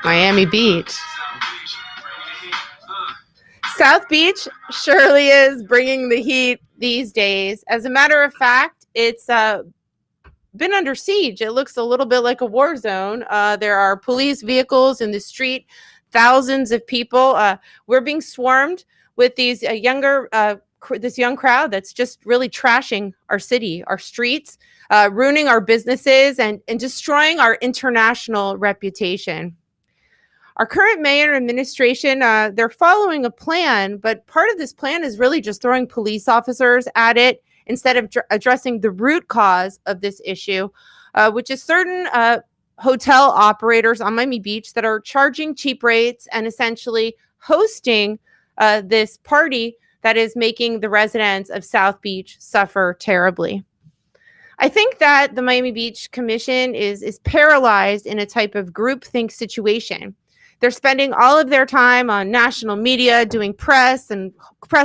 Miami Beach. South Beach surely is bringing the heat these days. As a matter of fact, it's been under siege. It looks a little bit like a war zone. There are police vehicles in the street, thousands of people. We're being swarmed with these this young crowd that's just really trashing our city, our streets, ruining our businesses, and destroying our international reputation. Our current mayor and administration, they're following a plan, but part of this plan is really just throwing police officers at it instead of addressing the root cause of this issue, which is certain hotel operators on Miami Beach that are charging cheap rates and essentially hosting this party that is making the residents of South Beach suffer terribly. I think that the Miami Beach Commission is paralyzed in a type of groupthink situation. They're spending all of their time on national media, doing press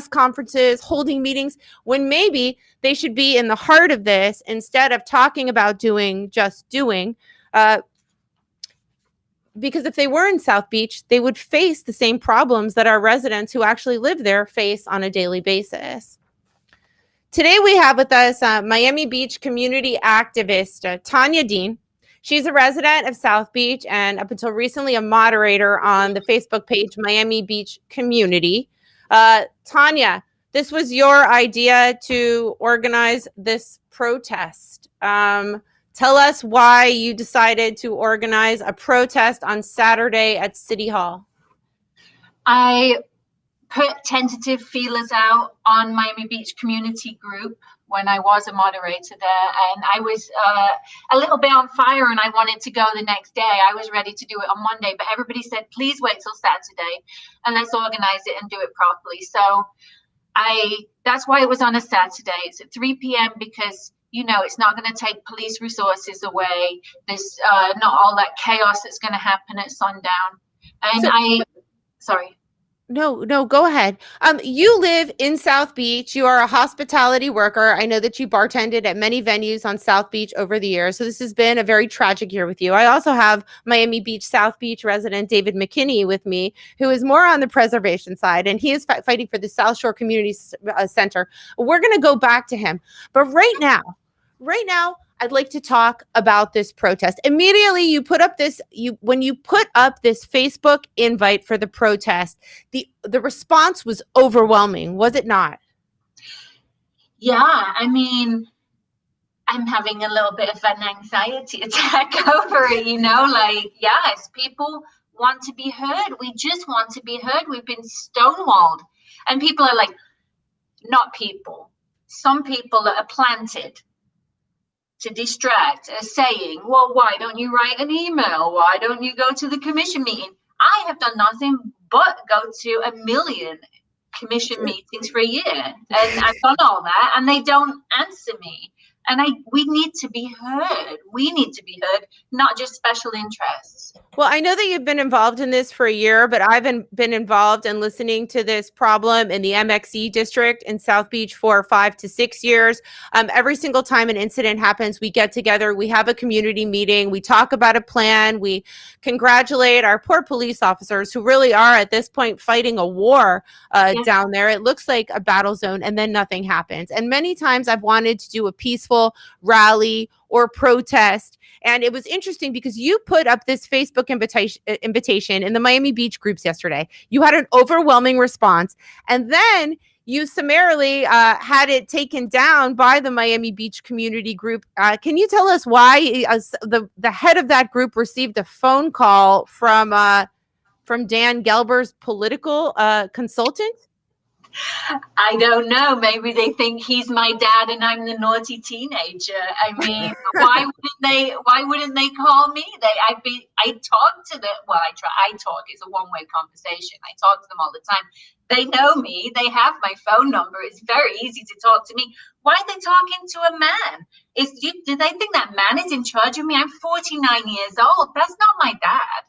conferences, holding meetings, when maybe they should be in the heart of this instead of talking about doing. Because if they were in South Beach, they would face the same problems that our residents who actually live there face on a daily basis. Today we have with us Miami Beach community activist Tania Dean. She's a resident of South Beach and up until recently a moderator on the Facebook page Miami Beach Community. Tania, this was your idea to organize this protest. Tell us why you decided to organize a protest on Saturday at City Hall. I put tentative feelers out on Miami Beach Community Group when I was a moderator there, and I was a little bit on fire and I wanted to go the next day. I was ready to do it on Monday, but everybody said, please wait till Saturday and let's organize it and do it properly. So that's why it was on a Saturday. It's at 3 p.m. because, you know, it's not going to take police resources away. There's not all that chaos that's going to happen at sundown. And sorry. No, go ahead. You live in South Beach. You are a hospitality worker. I know that you bartended at many venues on South Beach over the years. So this has been a very tragic year with you. I also have Miami Beach, South Beach resident David McKinney with me, who is more on the preservation side, and he is fighting for the South Shore Community Center. We're going to go back to him. But right now, I'd like to talk about this protest. Immediately, when you put up this Facebook invite for the protest, the response was overwhelming, was it not? Yeah, I mean, I'm having a little bit of an anxiety attack over it, you know, like, yes, people want to be heard. We just want to be heard. We've been stonewalled. And people are like, not people. Some people that are planted to distract are saying, well, why don't you write an email? Why don't you go to the commission meeting? I have done nothing but go to 1 million commission meetings for a year. And I've done all that and they don't answer me. And we need to be heard. We need to be heard, not just special interests. Well, I know that you've been involved in this for a year, but I've been involved in listening to this problem in the MXE district in South Beach for 5 to 6 years. Every single time an incident happens, we get together, we have a community meeting, we talk about a plan, we congratulate our poor police officers who really are at this point fighting a war down there. It looks like a battle zone, and then nothing happens. And many times I've wanted to do a peaceful rally or protest. And it was interesting because you put up this Facebook invitation in the Miami Beach groups yesterday. You had an overwhelming response. And then you summarily had it taken down by the Miami Beach community group. Can you tell us why the head of that group received a phone call from Dan Gelber's political consultant? I don't know. Maybe they think he's my dad and I'm the naughty teenager. I mean, why wouldn't they call me? I talk to them. Well, I talk. It's a one-way conversation. I talk to them all the time. They know me. They have my phone number. It's very easy to talk to me. Why are they talking to a man? Do they think that man is in charge of me? I'm 49 years old. That's not my dad.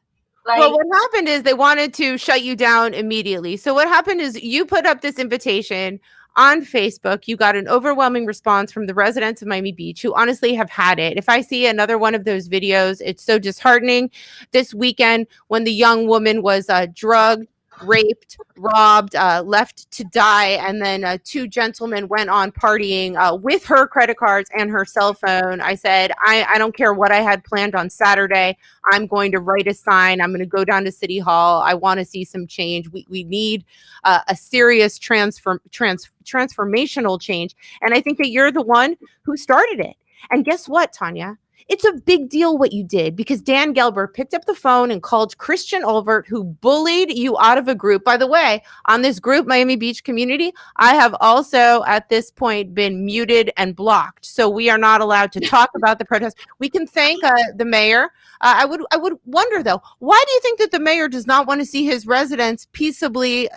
Well, what happened is they wanted to shut you down immediately. So what happened is you put up this invitation on Facebook, you got an overwhelming response from the residents of Miami Beach who honestly have had it. If I see another one of those videos, it's so disheartening. This weekend, when the young woman was drugged, raped, robbed, left to die, and then two gentlemen went on partying with her credit cards and her cell phone. I said, I don't care what I had planned on Saturday. I'm going to write a sign. I'm going to go down to City Hall. I want to see some change. We need a serious transformational change. And I think that you're the one who started it. And guess what, Tania? It's a big deal what you did, because Dan Gelber picked up the phone and called Christian Olvert, who bullied you out of a group. By the way, on this group, Miami Beach Community, I have also at this point been muted and blocked. So we are not allowed to talk about the protest. We can thank the mayor. I would wonder, though, why do you think that the mayor does not want to see his residents peacefully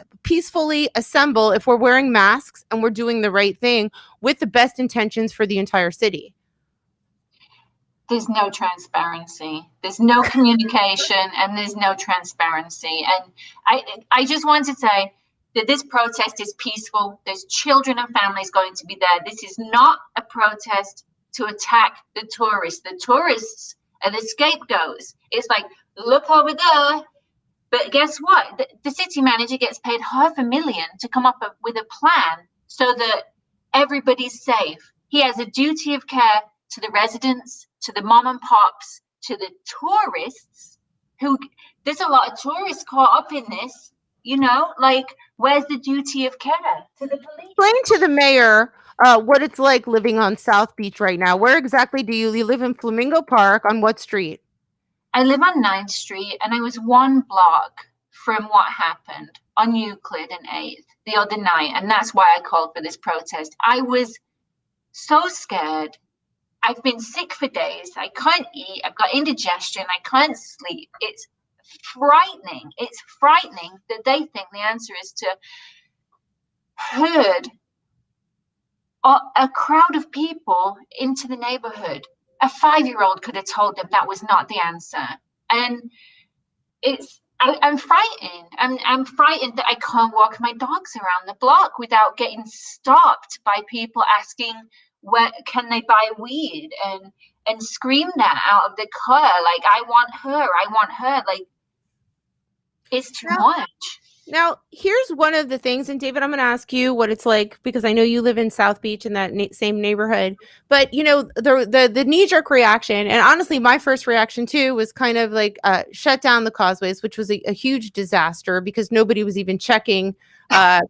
assemble if we're wearing masks and we're doing the right thing with the best intentions for the entire city? There's no transparency, there's no communication, and there's no transparency. And I just want to say that this protest is peaceful. There's children and families going to be there. This is not a protest to attack the tourists. The tourists are the scapegoats. It's like, look over there. But guess what? The city manager gets paid $500,000 to come up with a plan so that everybody's safe. He has a duty of care to the residents, to the mom and pops, to the tourists, who there's a lot of tourists caught up in this, like, where's the duty of care to the police? Explain to the mayor what it's like living on South Beach right now. Where exactly do you live? In Flamingo Park? On what street? I live on 9th Street, and I was one block from what happened on Euclid and 8th the other night, and that's why I called for this protest. I was so scared. I've been sick for days. I can't eat. I've got indigestion. I can't sleep. It's frightening. It's frightening that they think the answer is to herd a crowd of people into the neighborhood. A 5-year-old could have told them that was not the answer. And I'm frightened. I'm frightened that I can't walk my dogs around the block without getting stopped by people asking, where can they buy weed, and scream that out of the car, like, I want her, like, it's too much. Now, here's one of the things, and David, I'm going to ask you what it's like, because I know you live in South Beach in that same neighborhood, but the knee-jerk reaction, and honestly, my first reaction too was kind of like shut down the causeways, which was a huge disaster because nobody was even checking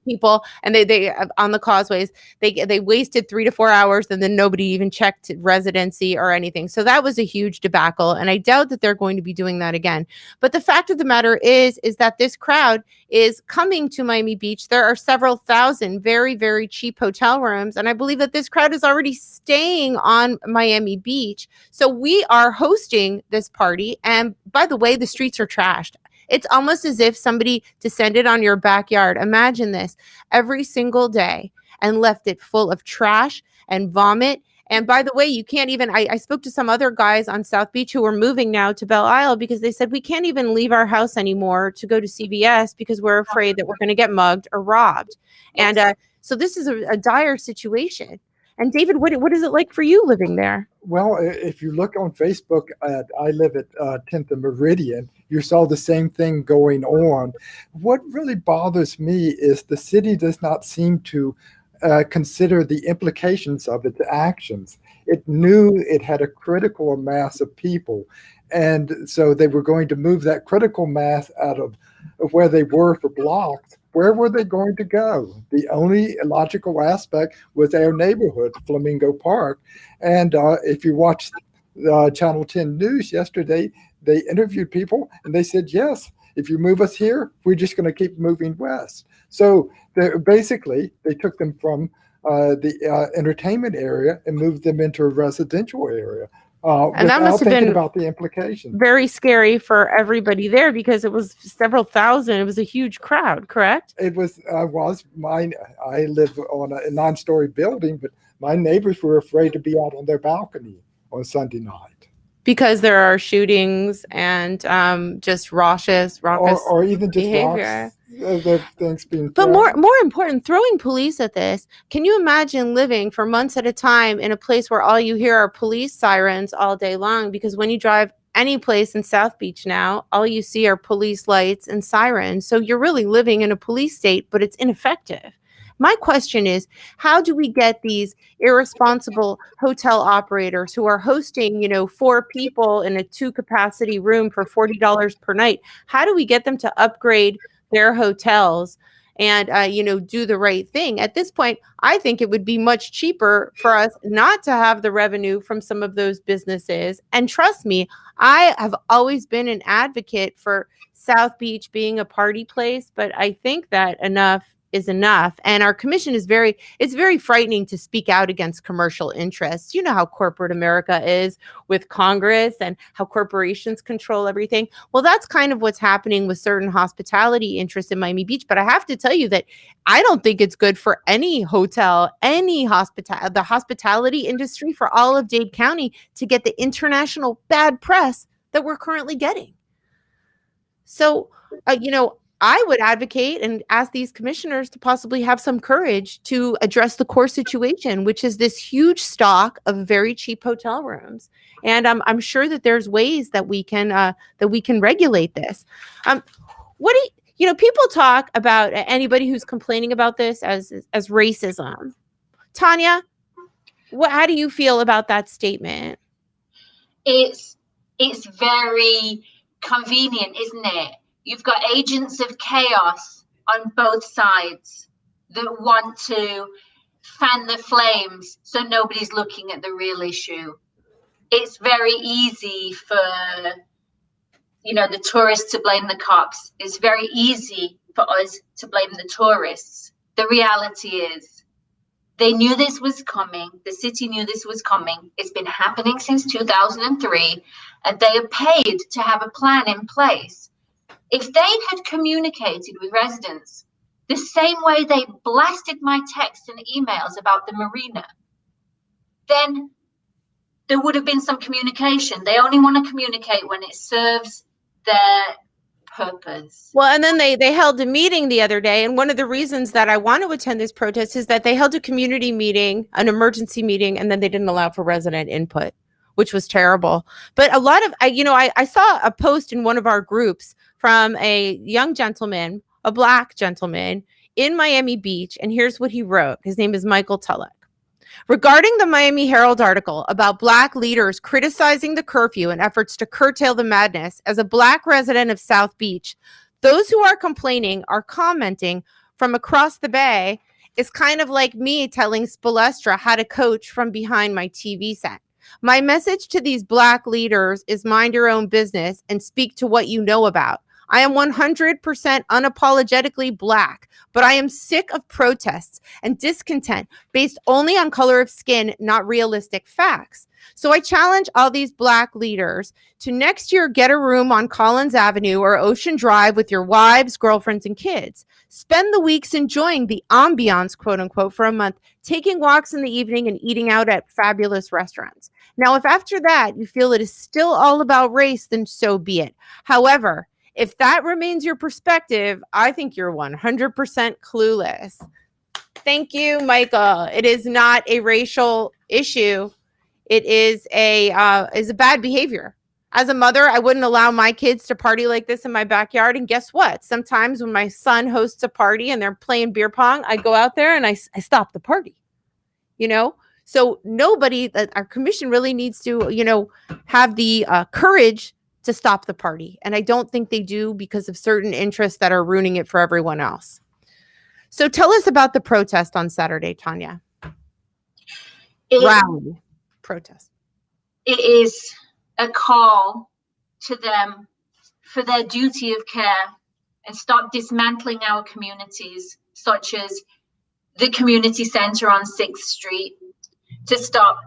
people, and they on the causeways, they wasted 3 to 4 hours, and then nobody even checked residency or anything. So that was a huge debacle, and I doubt that they're going to be doing that again. But the fact of the matter is that this crowd is coming to Miami Beach. There are several thousand very, very cheap hotel rooms, and I believe that this crowd is already staying on Miami Beach. So we are hosting this party, and by the way, the streets are trashed. It's almost as if somebody descended on your backyard. Imagine this every single day and left it full of trash and vomit. And by the way, you can't even, I spoke to some other guys on South Beach who are moving now to Belle Isle because they said, we can't even leave our house anymore to go to CVS because we're afraid that we're going to get mugged or robbed. And so this is a dire situation. And David, what is it like for you living there? Well, if you look on Facebook, I live at 10th and Meridian, you saw the same thing going on. What really bothers me is the city does not seem to consider the implications of its actions. It knew it had a critical mass of people, and so they were going to move that critical mass out of where they were for blocks. Where were they going to go? The only logical aspect was their neighborhood, Flamingo Park. And if you watched Channel 10 News yesterday, they interviewed people and they said, yes, if you move us here, we're just going to keep moving west. So basically, they took them from the entertainment area and moved them into a residential area. And that must have been about the implications. Very scary for everybody there because it was several thousand. It was a huge crowd, correct? It was mine. I live on a 9-story building, but my neighbors were afraid to be out on their balcony on Sunday night because there are shootings and just raucous or even just behavior. Everything's being But thrown. more important, throwing police at this. Can you imagine living for months at a time in a place where all you hear are police sirens all day long? Because when you drive any place in South Beach now, all you see are police lights and sirens. So you're really living in a police state, but it's ineffective. My question is, how do we get these irresponsible hotel operators who are hosting, 4 people in a 2-capacity room for $40 per night? How do we get them to upgrade their hotels and do the right thing? At this point, I think it would be much cheaper for us not to have the revenue from some of those businesses. And trust me, I have always been an advocate for South Beach being a party place, but I think that enough is enough. And our commission is it's very frightening to speak out against commercial interests. You know how corporate America is with Congress and how corporations control everything. Well, that's kind of what's happening with certain hospitality interests in Miami Beach. But I have to tell you that I don't think it's good for any hotel, the hospitality industry for all of Dade County to get the international bad press that we're currently getting. So, I would advocate and ask these commissioners to possibly have some courage to address the core situation, which is this huge stock of very cheap hotel rooms. And I'm sure that there's ways that we can regulate this. What do people talk about anybody who's complaining about this as racism? Tania, how do you feel about that statement? It's very convenient, isn't it? You've got agents of chaos on both sides that want to fan the flames so nobody's looking at the real issue. It's very easy for, the tourists to blame the cops. It's very easy for us to blame the tourists. The reality is they knew this was coming. The city knew this was coming. It's been happening since 2003, and they are paid to have a plan in place. If they had communicated with residents the same way they blasted my texts and emails about the marina, then there would have been some communication. They only want to communicate when it serves their purpose. Well, and then they held a meeting the other day, and one of the reasons that I want to attend this protest is that they held a community meeting, an emergency meeting, and then they didn't allow for resident input, which was terrible. But a lot of, I saw a post in one of our groups from a young gentleman, a Black gentleman in Miami Beach. And here's what he wrote. His name is Michael Tulloch. Regarding the Miami Herald article about Black leaders criticizing the curfew and efforts to curtail the madness, as a Black resident of South Beach, those who are complaining are commenting from across the bay is kind of like me telling Spolestra how to coach from behind my TV set. My message to these Black leaders is mind your own business and speak to what you know about. I am 100% unapologetically Black, but I am sick of protests and discontent based only on color of skin, not realistic facts. So I challenge all these Black leaders to next year get a room on Collins Avenue or Ocean Drive with your wives, girlfriends, and kids. Spend the weeks enjoying the ambiance, quote unquote, for a month, taking walks in the evening and eating out at fabulous restaurants. Now, if after that you feel it is still all about race, then so be it. However, if that remains your perspective, I think you're 100% clueless. Thank you, Michael. It is not a racial issue. It is a bad behavior. As a mother, I wouldn't allow my kids to party like this in my backyard. And guess what? Sometimes when my son hosts a party and they're playing beer pong, I go out there and I stop the party. So our commission really needs to, have the courage to stop the party. And I don't think they do because of certain interests that are ruining it for everyone else. So tell us about the protest on Saturday, Tania. Rally protest. It is a call to them for their duty of care and stop dismantling our communities, such as the community center on 6th Street, to stop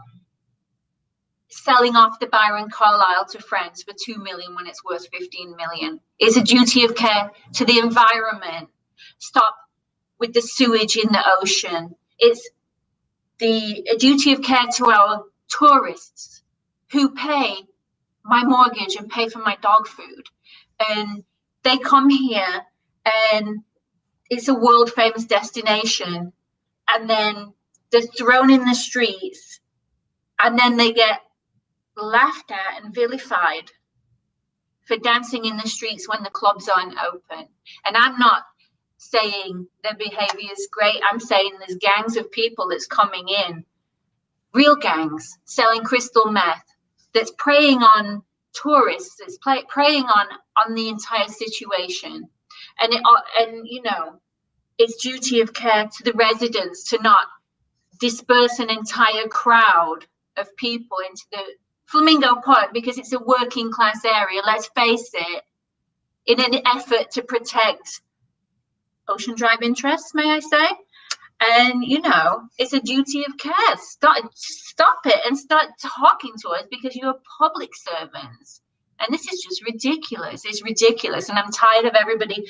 selling off the Byron Carlisle to friends for $2 million when it's worth $15 million. It's a duty of care to the environment. Stop with the sewage in the ocean. It's a duty of care to our tourists who pay my mortgage and pay for my dog food. And they come here and it's a world famous destination, and then they're thrown in the streets, and then they get laughed at and vilified for dancing in the streets when the clubs aren't open. And I'm not saying their behavior is great. I'm saying there's gangs of people that's coming in, real gangs, selling crystal meth, that's preying on tourists, that's preying on the entire situation. And it's duty of care to the residents to not disperse an entire crowd of people into the Flamingo Park, because it's a working class area, let's face it, in an effort to protect Ocean Drive interests, may I say. And, it's a duty of care. Stop it and start talking to us, because you're public servants. And this is just ridiculous. It's ridiculous. And I'm tired of everybody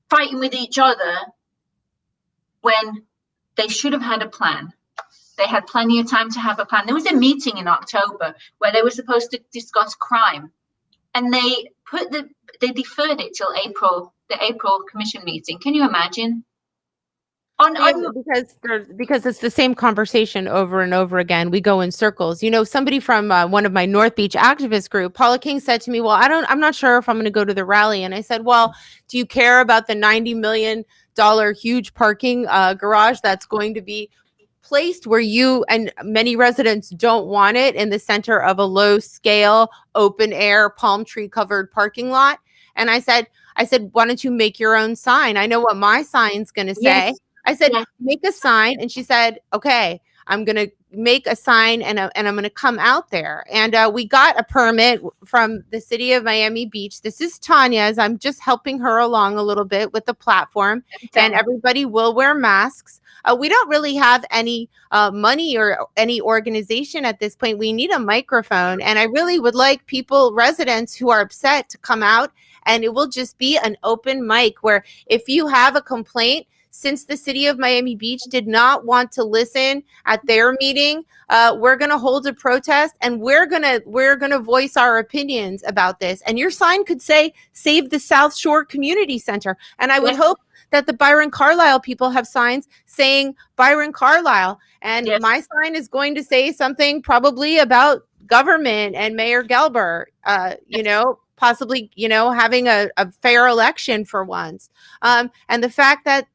fighting with each other when they should have had a plan. They had plenty of time to have a plan. There was a meeting in October where they were supposed to discuss crime, and they deferred it till April, the April commission meeting. Can you imagine? Because it's the same conversation over and over again. We go in circles. Somebody from one of my North Beach activist group, Paula King, said to me, well, I'm not sure if I'm going to go to the rally. And I said, well, do you care about the $90 million huge parking garage that's going to be placed where you and many residents don't want it, in the center of a low scale, open air, palm tree covered parking lot? And I said, why don't you make your own sign? I know what my sign's going to say. Yes. I said, make a sign. And she said, okay, I'm going to make a sign and I'm going to come out there. And we got a permit from the city of Miami Beach. This is Tania's. I'm just helping her along a little bit with the platform. And everybody will wear masks. We don't really have any money or any organization at this point. We need a microphone. And I really would like residents who are upset, to come out, and it will just be an open mic where if you have a complaint, since the city of Miami Beach did not want to listen at their meeting, we're going to hold a protest, and we're going to voice our opinions about this. And your sign could say, "Save the South Shore Community Center." And I would hope that the Byron Carlisle people have signs saying Byron Carlisle. And my sign is going to say something probably about government and Mayor Gelber, possibly, having a fair election for once. And the fact that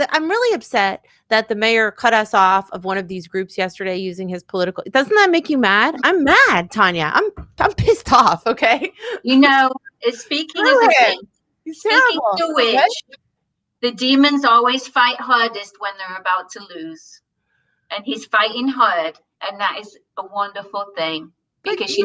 I'm really upset that the mayor cut us off of one of these groups yesterday using his political. Doesn't that make you mad? I'm mad, Tania. I'm pissed off. Okay. Speaking of which, the demons always fight hardest when they're about to lose, and he's fighting hard, and that is a wonderful thing, because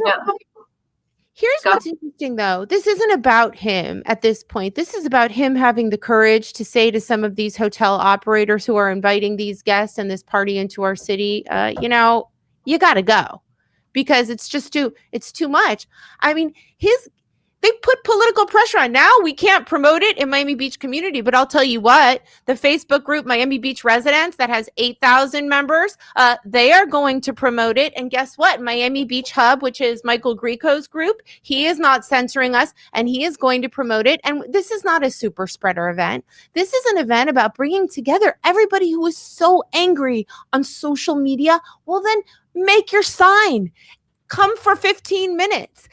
Here's what's interesting, though. This isn't about him at this point. This is about him having the courage to say to some of these hotel operators who are inviting these guests and this party into our city, you got to go, because it's too much. I mean, they put political pressure on. Now we can't promote it in Miami Beach community, but I'll tell you what, the Facebook group Miami Beach Residents that has 8,000 members, they are going to promote it. And guess what? Miami Beach Hub, which is Michael Grieco's group, he is not censoring us, and he is going to promote it. And this is not a super spreader event. This is an event about bringing together everybody who is so angry on social media. Well, then make your sign. Come for 15 minutes.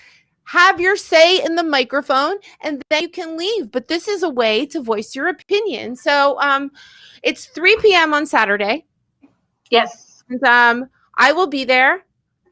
Have your say in the microphone, and then you can leave. But this is a way to voice your opinion. So it's 3 p.m. on Saturday. Yes. And I will be there.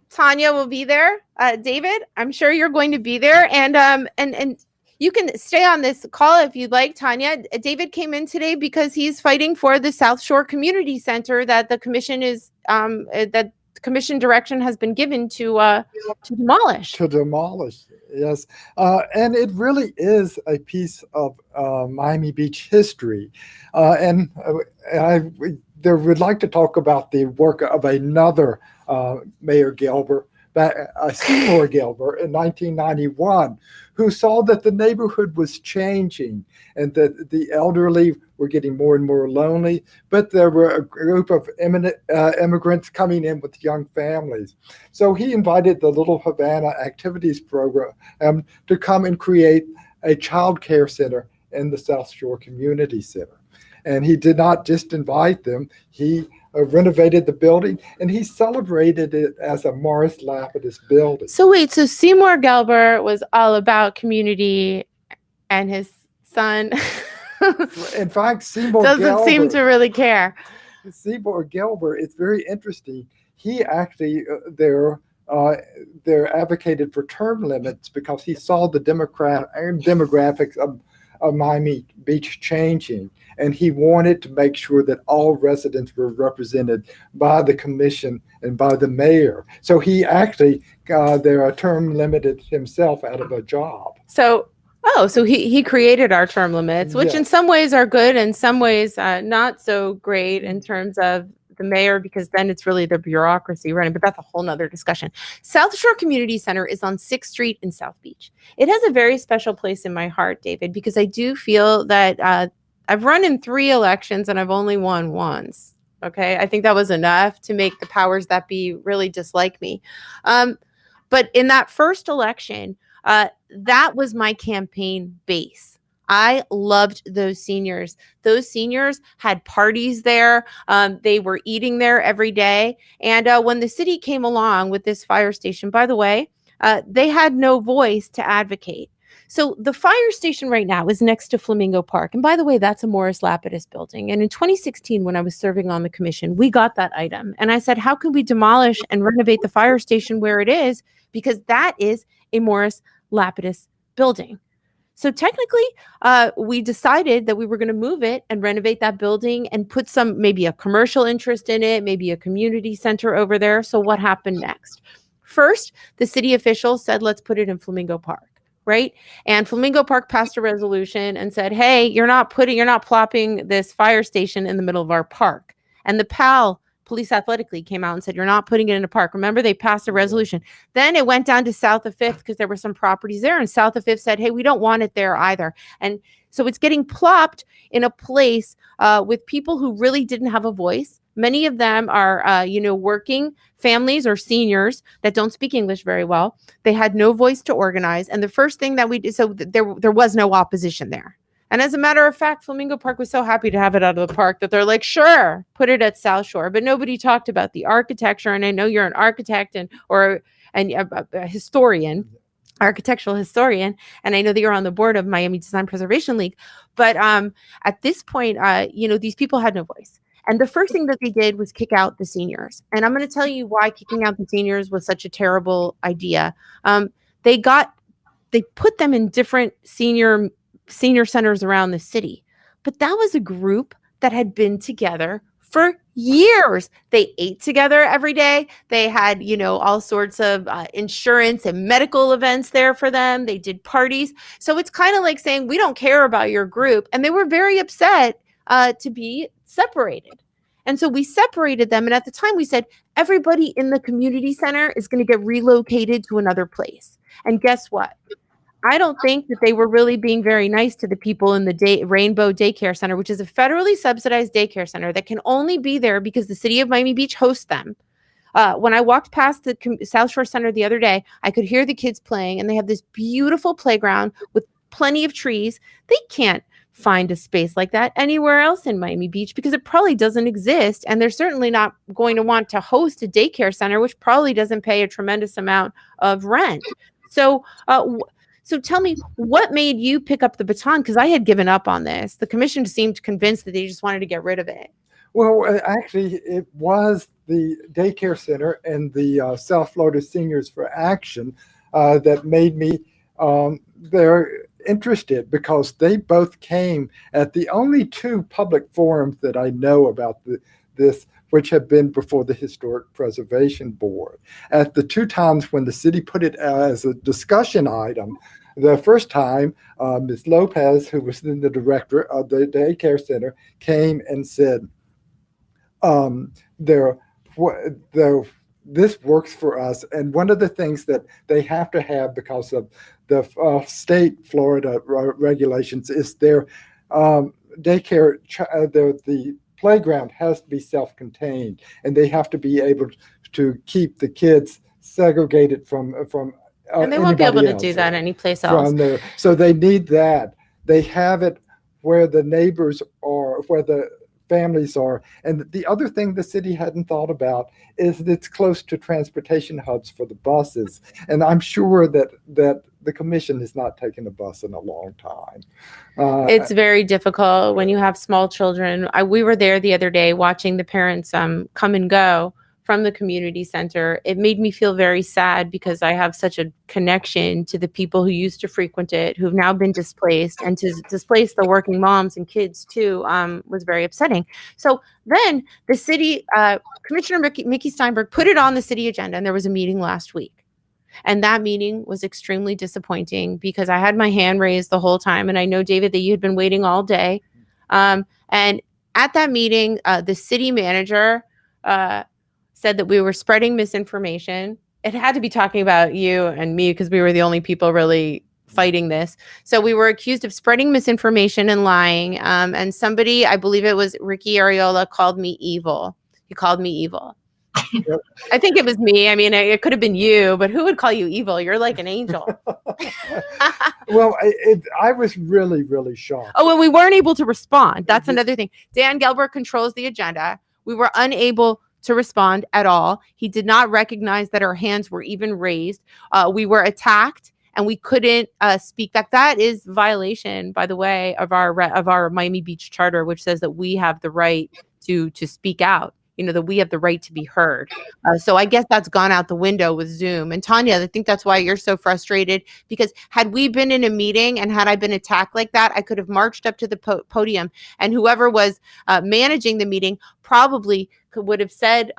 Tania will be there. David, I'm sure you're going to be there. And you can stay on this call if you'd like, Tania. David came in today because he's fighting for the South Shore Community Center that the commission is that commission direction has been given to demolish. To demolish, yes. And it really is a piece of Miami Beach history. And I would like to talk about the work of another Mayor Gelber, Seymour Gelber, in 1991, who saw that the neighborhood was changing and that the elderly were getting more and more lonely, but there were a group of immigrants coming in with young families. So he invited the Little Havana Activities Program to come and create a child care center in the South Shore Community Center. And he did not just invite them, he renovated the building, and he celebrated it as a Morris Lapidus building. So wait, so Seymour Gelber was all about community, and his son In fact, Seymour doesn't seem Gelber, to really care. Seymour Gelber, it's very interesting. He actually, they're advocated for term limits because he saw the demographics of Miami Beach changing, and he wanted to make sure that all residents were represented by the commission and by the mayor. So he actually, they're term limited himself out of a job. So he created our term limits, which in some ways are good, in some ways not so great in terms of the mayor, because then it's really the bureaucracy running, but that's a whole nother discussion. South Shore Community Center is on 6th Street in South Beach. It has a very special place in my heart, David, because I do feel that I've run in 3 elections and I've only won once. Okay. I think that was enough to make the powers that be really dislike me. But in that first election, that was my campaign base. I loved those seniors. Those seniors had parties there. They were eating there every day. And when the city came along with this fire station, by the way, they had no voice to advocate. So the fire station right now is next to Flamingo Park. And by the way, that's a Morris Lapidus building. And in 2016, when I was serving on the commission, we got that item. And I said, how can we demolish and renovate the fire station where it is? Because that is a Morris Lapidus building. So technically, we decided that we were going to move it and renovate that building and put maybe a commercial interest in it, maybe a community center over there. So what happened next? First, the city officials said, let's put it in Flamingo Park, right? And Flamingo Park passed a resolution and said, hey, you're not plopping this fire station in the middle of our park. And the PAL, Police Athletic League, came out and said, you're not putting it in a park. Remember, they passed a resolution. Then it went down to South of 5th because there were some properties there. And South of 5th said, hey, we don't want it there either. And so it's getting plopped in a place with people who really didn't have a voice. Many of them are, working families or seniors that don't speak English very well. They had no voice to organize. And the first thing that we did, so there was no opposition there. And as a matter of fact, Flamingo Park was so happy to have it out of the park that they're like, sure, put it at South Shore. But nobody talked about the architecture. And I know you're an architect and a historian, architectural historian. And I know that you're on the board of Miami Design Preservation League. But at this point, these people had no voice. And the first thing that they did was kick out the seniors. And I'm going to tell you why kicking out the seniors was such a terrible idea. They put them in different senior centers around the city. But that was a group that had been together for years. They ate together every day. They had, all sorts of insurance and medical events there for them. They did parties. So it's kind of like saying, we don't care about your group. And they were very upset to be separated. And so we separated them. And at the time we said, everybody in the community center is going to get relocated to another place. And guess what? I don't think that they were really being very nice to the people in the Rainbow Daycare Center, which is a federally subsidized daycare center that can only be there because the city of Miami Beach hosts them. When I walked past the South Shore Center the other day, I could hear the kids playing, and they have this beautiful playground with plenty of trees. They can't find a space like that anywhere else in Miami Beach because it probably doesn't exist. And they're certainly not going to want to host a daycare center, which probably doesn't pay a tremendous amount of rent. So tell me, what made you pick up the baton? Because I had given up on this. The commission seemed convinced that they just wanted to get rid of it. Well, actually, it was the daycare center and the South Florida Seniors for Action that made me they're interested, because they both came at the only 2 public forums that I know about this, which have been before the Historic Preservation Board. At the 2 times when the city put it as a discussion item, the first time, Ms. Lopez, who was then the director of the daycare center, came and said, this works for us. And one of the things that they have to have because of the state Florida regulations is their daycare, the playground has to be self-contained, and they have to be able to keep the kids segregated from and they won't be able to do that anyplace else. So they need that. They have it where the neighbors are, where the families are. And the other thing the city hadn't thought about is that it's close to transportation hubs for the buses. And I'm sure that the commission has not taken a bus in a long time. It's very difficult when you have small children. We were there the other day watching the parents come and go from the community center. It made me feel very sad because I have such a connection to the people who used to frequent it, who've now been displaced, and to displace the working moms and kids too was very upsetting. So then the city, Commissioner Mickey Steinberg put it on the city agenda, and there was a meeting last week. And that meeting was extremely disappointing because I had my hand raised the whole time. And I know, David, that you had been waiting all day. And at that meeting, the city manager said that we were spreading misinformation. It had to be talking about you and me because we were the only people really fighting this. So we were accused of spreading misinformation and lying. And somebody, I believe it was Ricky Ariola, called me evil. He called me evil. Yep. I think it was me. I mean, it could have been you, but who would call you evil? You're like an angel. Well, I was really, really shocked. Oh, and we weren't able to respond. That's another thing. Dan Gelber controls the agenda. We were unable to respond at all. He did not recognize that our hands were even raised. We were attacked and we couldn't speak. That is violation, by the way, of our Miami Beach Charter, which says that we have the right to speak out. You know, that we have the right to be heard. So I guess that's gone out the window with Zoom. And Tania, I think that's why you're so frustrated, because had we been in a meeting and had I been attacked like that, I could have marched up to the podium, and whoever was managing the meeting probably would have said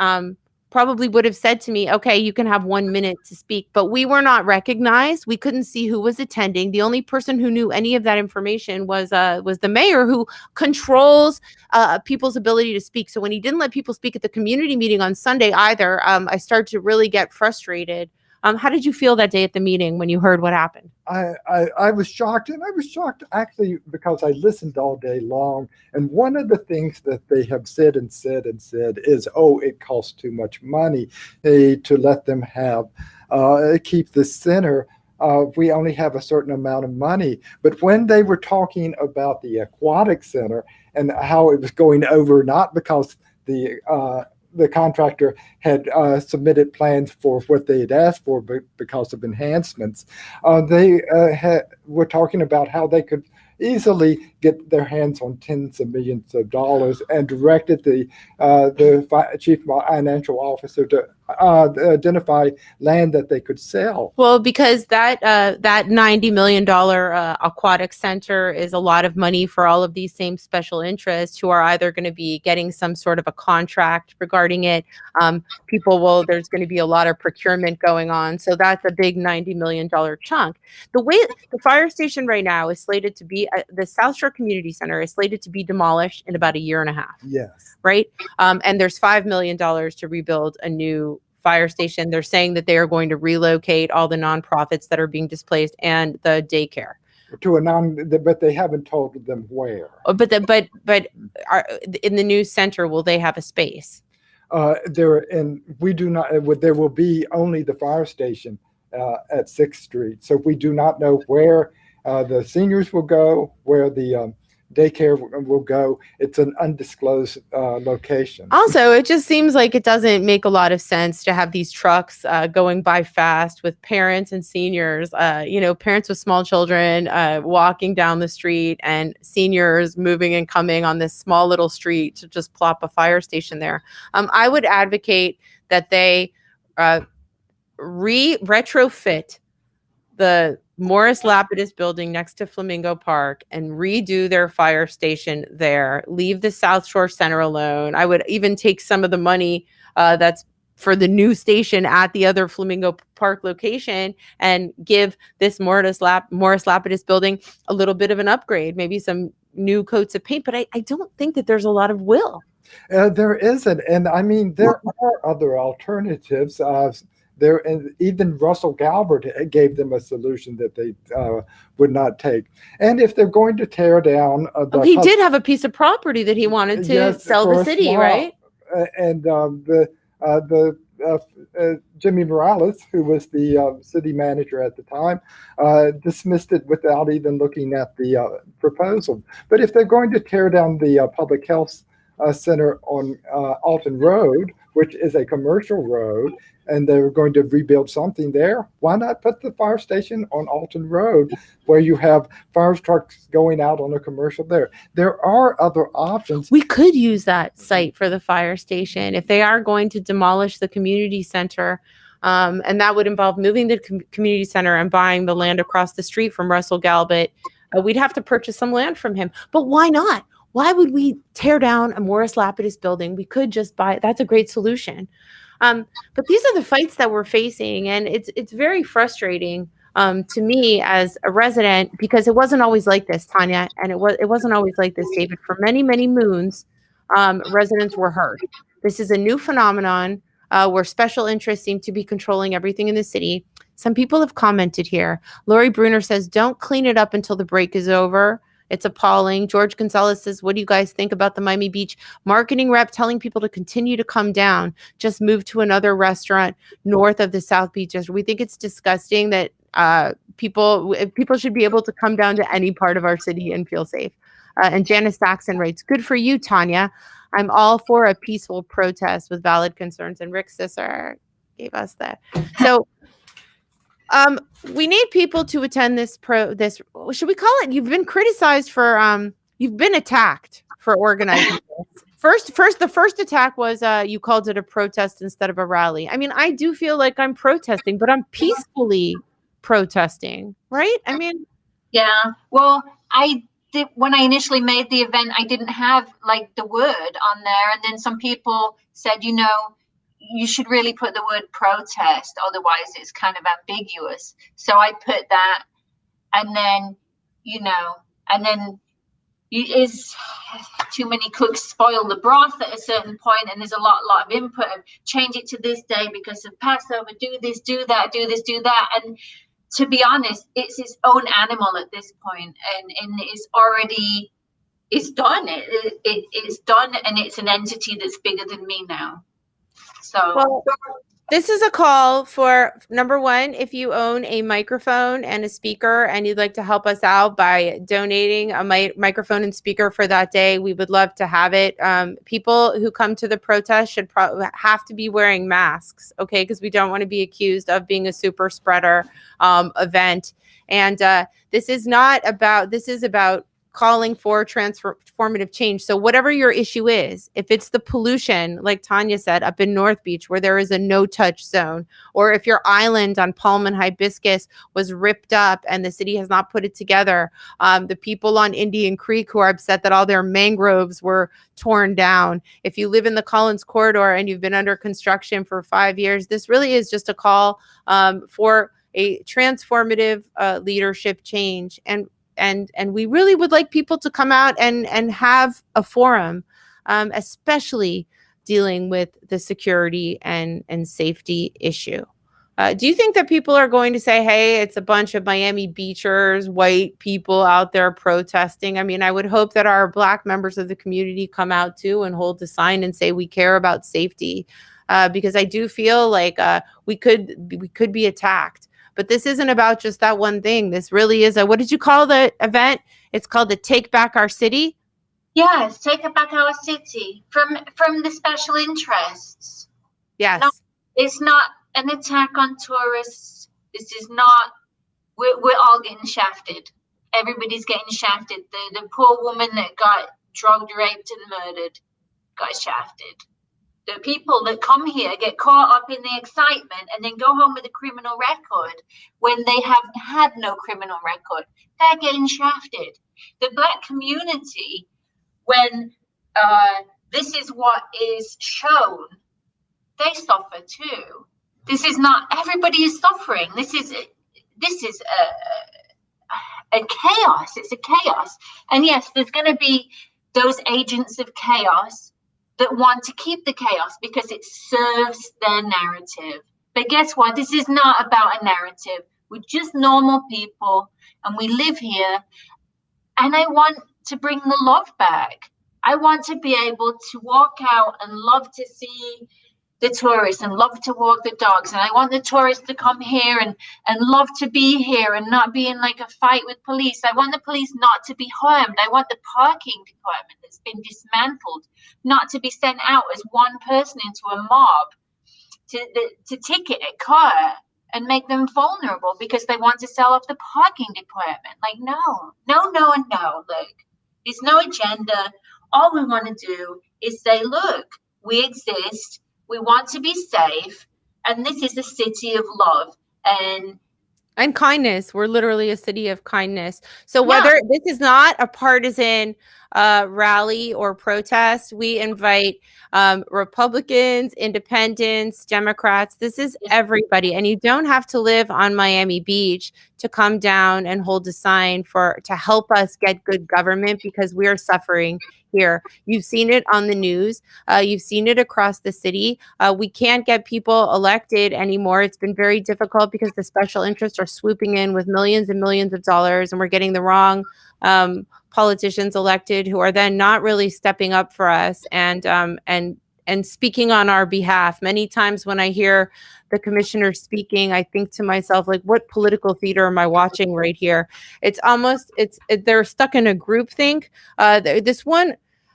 to me, okay, you can have 1 minute to speak. But we were not recognized. We couldn't see who was attending. The only person who knew any of that information was the mayor, who controls people's ability to speak. So when he didn't let people speak at the community meeting on Sunday either, I started to really get frustrated. How did you feel that day at the meeting when you heard what happened? I was shocked, and I was shocked actually because I listened all day long. And one of the things that they have said is, oh, it costs too much money to let them keep the center. We only have a certain amount of money. But when they were talking about the aquatic center and how it was going over, not because the contractor had submitted plans for what they had asked for, but because of enhancements, they were talking about how they could easily get their hands on tens of millions of dollars, and directed the chief financial officer to identify land that they could sell. Well, because that $90 million aquatic center is a lot of money for all of these same special interests who are either going to be getting some sort of a contract regarding it. There's going to be a lot of procurement going on. So that's a big $90 million chunk. The way the fire station right now is slated to be, the South Shore Community Center is slated to be demolished in about a year and a half. Yes. Right. And there's $5 million to rebuild a new fire station. They're saying that they are going to relocate all the nonprofits that are being displaced and the daycare but they haven't told them where. But in the new center, will they have a space? We do not. There will be only the fire station at 6th Street. So we do not know where the seniors will go, where the daycare will go. It's an undisclosed location. Also, it just seems like it doesn't make a lot of sense to have these trucks going by fast with parents and seniors, parents with small children walking down the street, and seniors moving and coming on this small little street to just plop a fire station there. I would advocate that they retrofit the Morris Lapidus building next to Flamingo Park and redo their fire station there. Leave the South Shore Center alone. I would even take some of the money that's for the new station at the other Flamingo Park location and give this Morris Lapidus building a little bit of an upgrade, maybe some new coats of paint. But I don't think that there's a lot of will. There isn't. And I mean, there are other alternatives. And even Russell Galbert gave them a solution that they would not take. And if they're going to tear down, he did have a piece of property that he wanted to sell the city, right? And the Jimmy Morales, who was the city manager at the time, dismissed it without even looking at the proposal. But if they're going to tear down the public health center on Alton Road, which is a commercial road, and they're going to rebuild something there, why not put the fire station on Alton Road, where you have fire trucks going out on a commercial there? There are other options. We could use that site for the fire station if they are going to demolish the community center. And that would involve moving the community center and buying the land across the street from Russell Galbert. We'd have to purchase some land from him. But why not? Why would we tear down a Morris Lapidus building? We could just buy it. That's a great solution. But these are the fights that we're facing, and it's very frustrating to me as a resident, because it wasn't always like this, Tanya, and it wasn't always like this, David. For many, many moons, residents were heard. This is a new phenomenon where special interests seem to be controlling everything in the city. Some people have commented here. Lori Bruner says, "Don't clean it up until the break is over. It's appalling." George Gonzalez says, "What do you guys think about the Miami Beach marketing rep telling people to continue to come down, just move to another restaurant north of the South Beach?" We think it's disgusting that people should be able to come down to any part of our city and feel safe. And Janice Saxon writes, "Good for you, Tanya. I'm all for a peaceful protest with valid concerns." And Rick Sisser gave us that. So we need people to attend this should we call it, you've been criticized for you've been attacked for organizing this. The first attack was you called it a protest instead of a rally. I mean, I do feel like I'm protesting, but I'm peacefully protesting, right? I mean, yeah. Well, when I initially made the event, I didn't have like the word on there, and then some people said, you should really put the word protest, otherwise it's kind of ambiguous. So I put that, and then, is too many cooks spoil the broth at a certain point, and there's a lot of input of change it to this day because of Passover, do this, do that, do this, do that. And to be honest, it's its own animal at this point, and it's already, it's done. It's done, and it's an entity that's bigger than me now. So, well, this is a call for, number one, if you own a microphone and a speaker and you'd like to help us out by donating a microphone and speaker for that day, we would love to have it. People who come to the protest should have to be wearing masks, okay? Because we don't want to be accused of being a super spreader event. And this is about calling for transformative change. So whatever your issue is, if it's the pollution, like Tanya said, up in North Beach, where there is a no-touch zone, or if your island on Palm and Hibiscus was ripped up and the city has not put it together, the people on Indian Creek who are upset that all their mangroves were torn down, if you live in the Collins Corridor and you've been under construction for 5 years, this really is just a call for a transformative leadership change. And we really would like people to come out and have a forum, especially dealing with the security and safety issue. Do you think that people are going to say, hey, it's a bunch of Miami Beachers, white people out there protesting? I mean, I would hope that our Black members of the community come out too and hold the sign and say we care about safety, because I do feel like we could be attacked. But this isn't about just that one thing. This really is what did you call the event? It's called the Take Back Our City. Yes, Take Back Our City from the special interests. Yes. No, it's not an attack on tourists. This is not, we're all getting shafted. Everybody's getting shafted. The poor woman that got drugged, raped, and murdered got shafted. The people that come here get caught up in the excitement and then go home with a criminal record when they have had no criminal record. They're getting shafted. The Black community, when this is what is shown, they suffer too. This is not, everybody is suffering. This is a chaos. It's a chaos. And yes, there's going to be those agents of chaos that want to keep the chaos because it serves their narrative. But guess what? This is not about a narrative. We're just normal people and we live here. And I want to bring the love back. I want to be able to walk out and love to see the tourists and love to walk the dogs. And I want the tourists to come here and love to be here and not be in like a fight with police. I want the police not to be harmed. I want the parking department that's been dismantled not to be sent out as one person into a mob to ticket a car and make them vulnerable because they want to sell off the parking department. Like, no. Look, there's no agenda. All we want to do is say, look, we exist. We want to be safe. And this is a city of love. And kindness. We're literally a city of kindness. So whether this is not a partisan rally or protest, we invite Republicans, independents, Democrats. This is everybody. And you don't have to live on Miami Beach to come down and hold a sign to help us get good government, because we are suffering here. You've seen it on the news. You've seen it across the city. We can't get people elected anymore. It's been very difficult because the special interests are swooping in with millions and millions of dollars, and we're getting the wrong politicians elected who are then not really stepping up for us and speaking on our behalf. Many times when I hear the commissioner speaking, I think to myself, like, what political theater am I watching right here? They're stuck in a groupthink.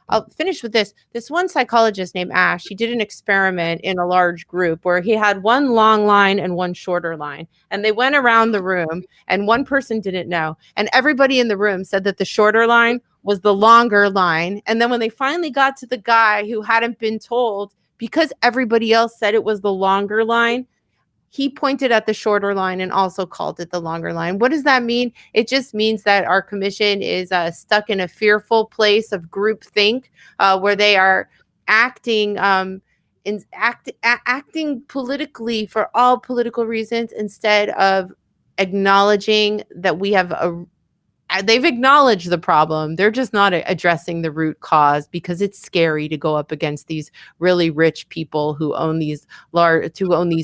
I'll finish with this. This one psychologist named Ash, he did an experiment in a large group where he had one long line and one shorter line. And they went around the room and one person didn't know. And everybody in the room said that the shorter line was the longer line. And then when they finally got to the guy who hadn't been told, because everybody else said it was the longer line, he pointed at the shorter line and also called it the longer line. What does that mean? It just means that our commission is stuck in a fearful place of groupthink, where they are acting acting politically for all political reasons instead of acknowledging that we have they've acknowledged the problem. They're just not addressing the root cause, because it's scary to go up against these really rich people who own these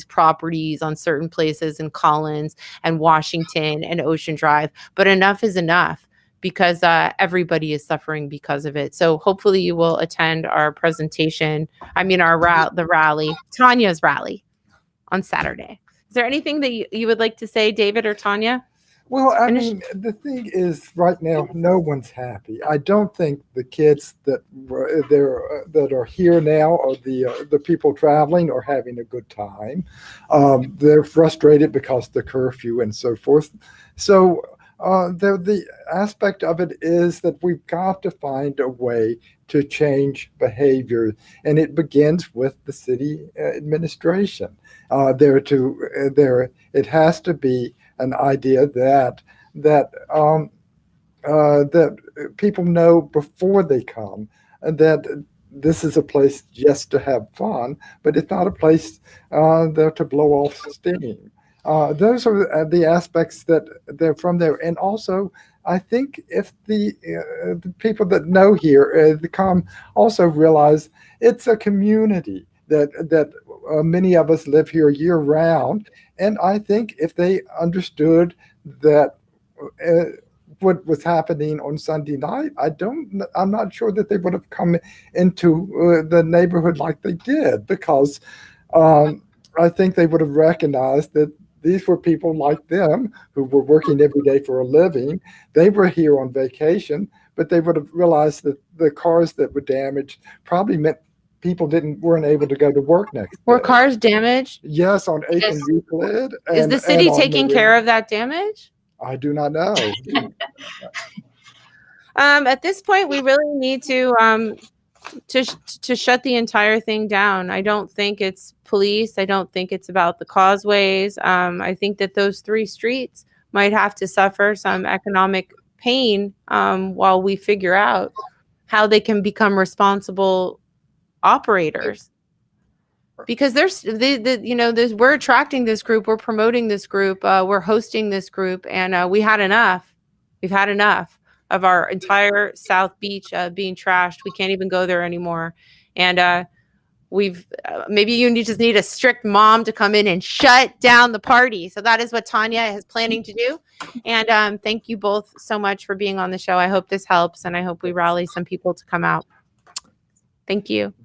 properties on certain places in Collins and Washington and Ocean Drive. But enough is enough, because everybody is suffering because of it. So hopefully you will attend our presentation. I mean, the rally, Tania's rally on Saturday. Is there anything that you would like to say, David or Tania? Well, I mean, the thing is, right now, no one's happy. I don't think the kids that are here now, or the people traveling, are having a good time. They're frustrated because of the curfew and so forth. So the aspect of it is that we've got to find a way to change behavior, and it begins with the city administration. It has to be an idea that people know before they come that this is a place just to have fun, but it's not a place there to blow off steam. Those are the aspects that they're from there. And also, I think if the people that know here come also realize it's a community that many of us live here year round. And I think if they understood that what was happening on Sunday night, I'm not sure that they would have come into the neighborhood like they did, because I think they would have recognized that these were people like them who were working every day for a living. They were here on vacation, but they would have realized that the cars that were damaged probably meant people weren't able to go to work next day. Were cars damaged? Yes, on 8th and Euclid. Is the city taking care of that damage? I do not know. At this point, we really need to shut the entire thing down. I don't think it's police. I don't think it's about the causeways. I think that those 3 streets might have to suffer some economic pain while we figure out how they can become responsible operators. Because we're attracting this group, we're promoting this group, we're hosting this group, and we've had enough of our entire South Beach being trashed. We can't even go there anymore. And maybe you just need a strict mom to come in and shut down the party. So that is what Tania is planning to do. And thank you both so much for being on the show. I hope this helps, and I hope we rally some people to come out. Thank you.